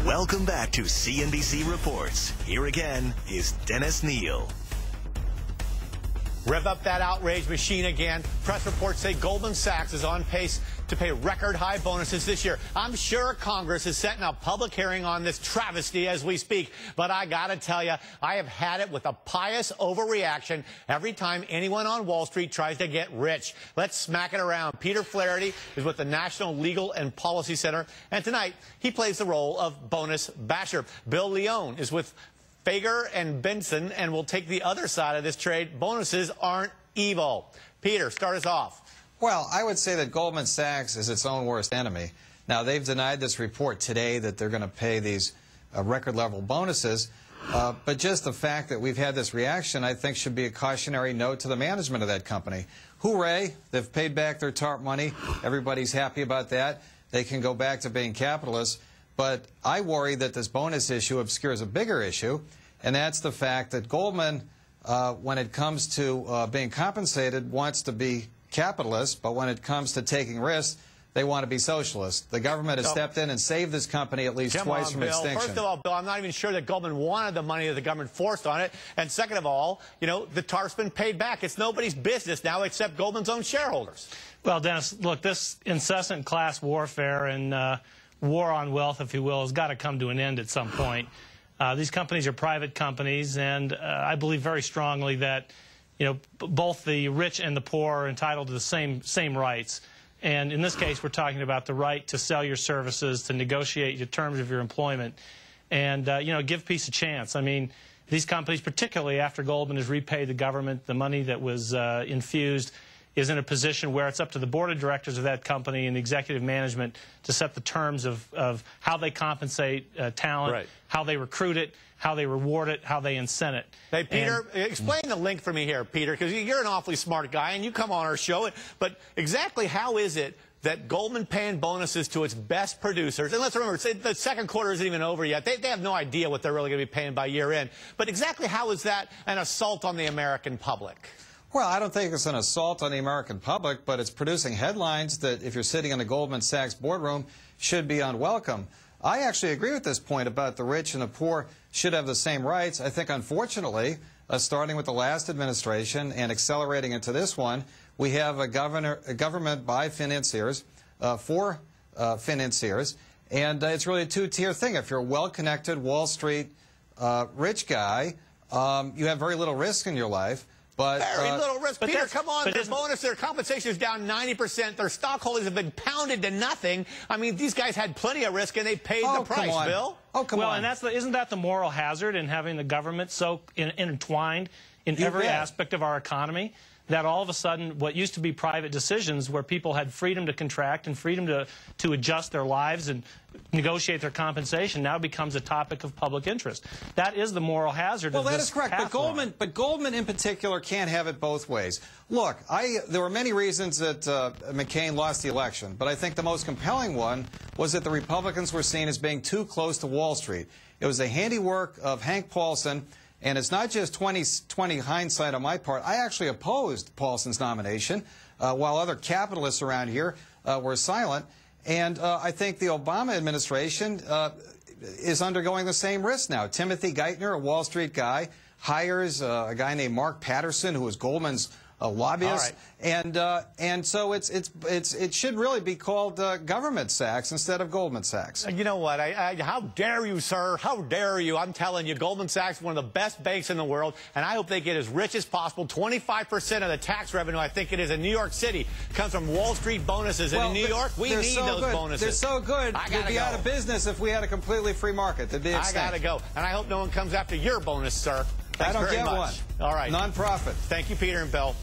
Welcome back to CNBC Reports. Here again is Dennis Kneale. Rev up that outrage machine again. Press reports say Goldman Sachs is on pace to pay record-high bonuses this year. I'm sure Congress is setting up public hearing on this travesty as we speak. But I got to tell you, I have had it with a pious overreaction every time anyone on Wall Street tries to get rich. Let's smack it around. Peter Flaherty is with the National Legal and Policy Center, and tonight he plays the role of bonus basher. Bill Leone is with Fager and Benson, and we'll take the other side of this trade. Bonuses aren't evil. Peter, start us off. Well, I would say that Goldman Sachs is its own worst enemy. Now, they've denied this report today that they're going to pay these record-level bonuses, but just the fact that we've had this reaction, I think, should be a cautionary note to the management of that company. Hooray, they've paid back their TARP money. Everybody's happy about that. They can go back to being capitalists. But I worry that this bonus issue obscures a bigger issue, and that's the fact that Goldman, when it comes to being compensated, wants to be capitalist, but when it comes to taking risks, they want to be socialist. The government has stepped in and saved this company at least twice from extinction. First of all, Bill, I'm not even sure that Goldman wanted the money that the government forced on it. And second of all, you know, the TARP's been paid back. It's nobody's business now except Goldman's own shareholders. Well, Dennis, look, this incessant class warfare and war on wealth, if you will, has got to come to an end at some point. These companies are private companies, and I believe very strongly that, you know, both the rich and the poor are entitled to the same rights. And in this case, we're talking about the right to sell your services, to negotiate the terms of your employment, and, you know, give peace a chance. I mean, these companies, particularly after Goldman has repaid the government the money that was infused, is in a position where it's up to the board of directors of that company and the executive management to set the terms of how they compensate talent, right, how they recruit it, how they reward it, how they incent it. Hey, Peter, explain the link for me here, Peter, because you're an awfully smart guy and you come on our show. But exactly how is it that Goldman paying bonuses to its best producers, and let's remember, the second quarter isn't even over yet. They have no idea what they're really going to be paying by year end. But exactly how is that an assault on the American public? Well, I don't think it's an assault on the American public, but it's producing headlines that, if you're sitting in a Goldman Sachs boardroom, should be unwelcome. I actually agree with this point about the rich and the poor should have the same rights. I think, unfortunately, starting with the last administration and accelerating into this one, we have a government by financiers for financiers, and it's really a two-tier thing. If you're a well-connected Wall Street rich guy, you have very little risk in your life. But, very little risk. Peter, come on, their bonus, their compensation is down 90%. Their stockholders have been pounded to nothing. I mean, these guys had plenty of risk, and they paid the price, Bill. Oh, come on. Well, and isn't that the moral hazard in having the government so intertwined in every aspect of our economy? That all of a sudden, what used to be private decisions where people had freedom to contract and freedom to adjust their lives and negotiate their compensation now becomes a topic of public interest. That is the moral hazard of this. Well, that is correct, but Goldman in particular can't have it both ways. Look, there were many reasons that McCain lost the election, but I think the most compelling one was that the Republicans were seen as being too close to Wall Street. It was the handiwork of Hank Paulson. And it's not just 20/20 hindsight on my part. I actually opposed Paulson's nomination, while other capitalists around here were silent. And I think the Obama administration is undergoing the same risk now. Timothy Geithner, a Wall Street guy, hires a guy named Mark Patterson, who is Goldman's lobbyist. Right. And so it should really be called Government Sachs instead of Goldman Sachs. You know what? How dare you, sir? How dare you? I'm telling you, Goldman Sachs is one of the best banks in the world, and I hope they get as rich as possible. 25% of the tax revenue, I think it is, in New York City comes from Wall Street bonuses. And in New York, we need those bonuses. They're so good. We'd be out of business if we had a completely free market. They'd be extinct. I got to go. And I hope no one comes after your bonus, sir. Thanks I don't very get much. one. All right. Non-profit. Thank you, Peter and Bill.